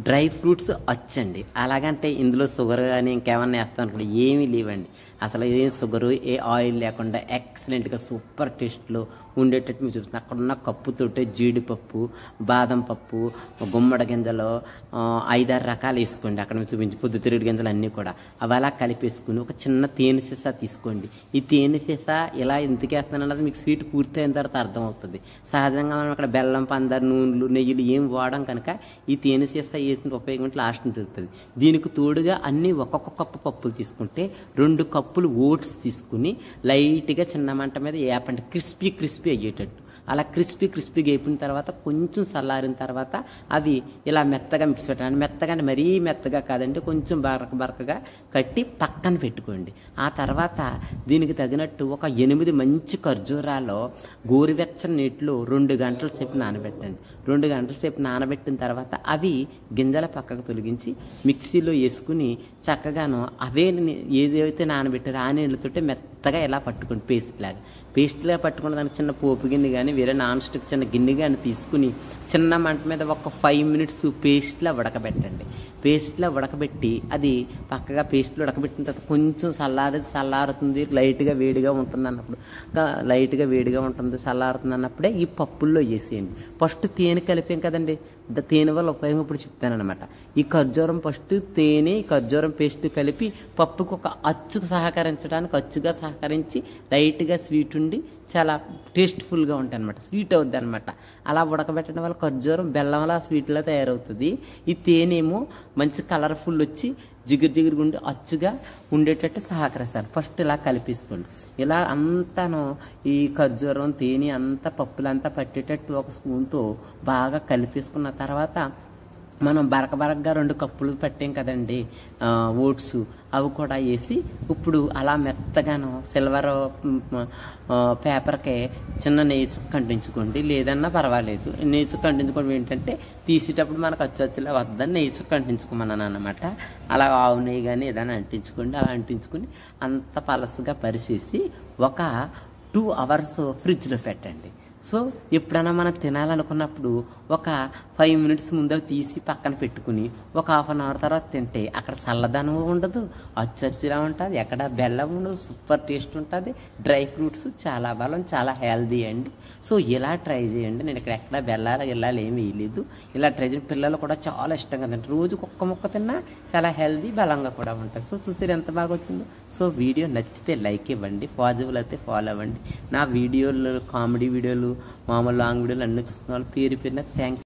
Dry fruits వచ్చండి. అలాగంటే ఇందులో షుగర్ కానీ ఇంకేమన్నా వేస్తాను అనుకోండి, ఏమీ లేవండి. అసలు ఏ షుగరు ఏ ఆయిల్ లేకుండా ఎక్సలెంట్గా సూపర్ టేస్ట్లో ఉండేటట్టు మీరు చూస్తుంది. అక్కడ ఉన్న కప్పుతోటే జీడిపప్పు, బాదం పప్పు, గుమ్మడి గింజలు 5-6 రకాలు వేసుకోండి. అక్కడ మీరు చూపించి పొద్దుతిరుగుడు గింజలు అన్నీ కూడా అవి అలా కలిపేసుకుని ఒక చిన్న తేనె సీసా తీసుకోండి. ఈ తేనె సీసా ఇలా ఎందుకు వేస్తానన్నది మీకు స్వీట్ పూర్తయిన తర్వాత అర్థమవుతుంది. సహజంగా మనం అక్కడ బెల్లం, పందరు, నూనెలు, నెయ్యిలు ఏం వాడడం కనుక ఈ తేనె సీసా వేసిన ఉపయోగం లాస్ట్ని తెలుస్తుంది. దీనికి తోడుగా అన్నీ ఒక్కొక్క కప్పు పప్పులు తీసుకుంటే 2 కప్పులు ఓట్స్ తీసుకుని లైట్గా చిన్న మంట మీద వేపండి, క్రిస్పీ అయ్యేటట్టు. అలా క్రిస్పీగా అయిపోయిన తర్వాత కొంచెం చల్లారిన తర్వాత అవి ఇలా మెత్తగా మిక్స్ పెట్టండి. మెత్తగా అంటే మరీ మెత్తగా కాదండి, కొంచెం బరకగా కట్టి పక్కన పెట్టుకోండి. ఆ తర్వాత దీనికి తగినట్టు ఒక 8 మంచి ఖర్జూరాలు గోరువెచ్చని నీటిలో 2 గంటల సేపు నానబెట్టండి. 2 గంటల సేపు నానబెట్టిన తర్వాత అవి గింజల పక్కకు తొలగించి మిక్సీలో వేసుకుని చక్కగాను అవే ఏదైతే నానబెట్టారో ఆ నీళ్ళతోటే మెత్తగా ఇలా పట్టుకోండి. పేస్ట్లా పట్టుకున్న దానికి చిన్న పోపు గిన్నె కానీ వేరే నాన్ స్టిక్ చిన్న గిన్నె కానీ తీసుకుని చిన్న మంట మీద ఒక 5 మినిట్స్ పేస్ట్లా ఉడకబెట్టండి. పేస్ట్లా ఉడకబెట్టి అది పక్కగా పేస్ట్లో ఉడకబెట్టిన తర్వాత కొంచెం చల్లారుతుంది, లైట్గా వేడిగా ఉంటుంది చల్లారుతుంది అన్నప్పుడే ఈ పప్పుల్లో వేసేయండి. ఫస్ట్ తేనె కలిపాం కదండి, తేనె వల్ల ఉపయోగం ఇప్పుడు చెప్తానమాట. ఈ ఖర్జూరం ఫస్ట్ తేనె, ఖర్జూరం పేస్ట్ కలిపి పప్పుకు ఒక అచ్చుగా సహకరించి లైట్గా స్వీట్ ఉండి చాలా టేస్ట్ఫుల్గా ఉంటాయి అనమాట, స్వీట్ అవుద్ది అనమాట. అలా ఉడకబెట్టడం వల్ల ఖర్జూరం బెల్లంలా స్వీట్లా తయారవుతుంది. ఈ తేనెమో మంచి కలర్ఫుల్ వచ్చి జిగురు ఉండి అచ్చుగా ఉండేటట్టు సహకరిస్తారు. ఫస్ట్ ఇలా కలిపేసుకోండి. ఇలా అంతాను ఈ ఖర్జూరం తేనె అంతా పప్పులంతా పట్టేటట్టు ఒక స్పూన్తో బాగా కలిపేసుకున్న తర్వాత మనం బరకగా 2 కప్పులు పట్టాం కదండి ఓట్స్, అవి కూడా వేసి ఇప్పుడు అలా మెత్తగాను సిల్వర్ పేపర్కి చిన్న నెయ్యి చుక్క అంటించుకోండి. లేదన్నా పర్వాలేదు, నెయ్యి చుక్క అంటించుకోవడం ఏంటంటే తీసేటప్పుడు మనకు అచ్చులా వద్దని నెయ్యి చుక్క అంటించుకోమన్నాను అనమాట. అలా ఆవు నెయ్యి కానీ ఏదైనా అంటించుకోండి. అలా అంటించుకుని అంత పలసగా పరిచేసి ఒక 2 అవర్స్ ఫ్రిడ్జ్లో పెట్టండి. సో ఎప్పుడైనా మనం తినాలనుకున్నప్పుడు ఒక 5 మినిట్స్ ముందర తీసి పక్కన పెట్టుకుని ఒక 1/2 అవర్ తర్వాత తింటే అక్కడ చల్లదనం ఉండదు, అచ్చులా ఉంటుంది, ఎక్కడ బెల్లం ఉండదు, సూపర్ టేస్ట్ ఉంటుంది. డ్రై ఫ్రూట్స్ చాలా బలం, చాలా హెల్దీ అండి. సో ఇలా ట్రై చేయండి. నేను ఇక్కడ ఎక్కడ బెల్లాలు ఏమీ వేయలేదు. ఇలా ట్రై చేయండి. పిల్లలు కూడా చాలా ఇష్టంగా తింటారు. రోజుకు ఒక్క ముక్క తిన్నా చాలా హెల్దీ, బలంగా కూడా ఉంటుంది. సో చూసారు ఎంత బాగా వచ్చిందో. సో వీడియో నచ్చితే లైక్ ఇవ్వండి, పాజిబుల్ అయితే ఫాలో అవ్వండి. నా వీడియోలు, కామెడీ వీడియోలు, మామూలు లాంగ్ వీడియోలు అన్నీ చూస్తున్న వాళ్ళు పేరు థ్యాంక్స్.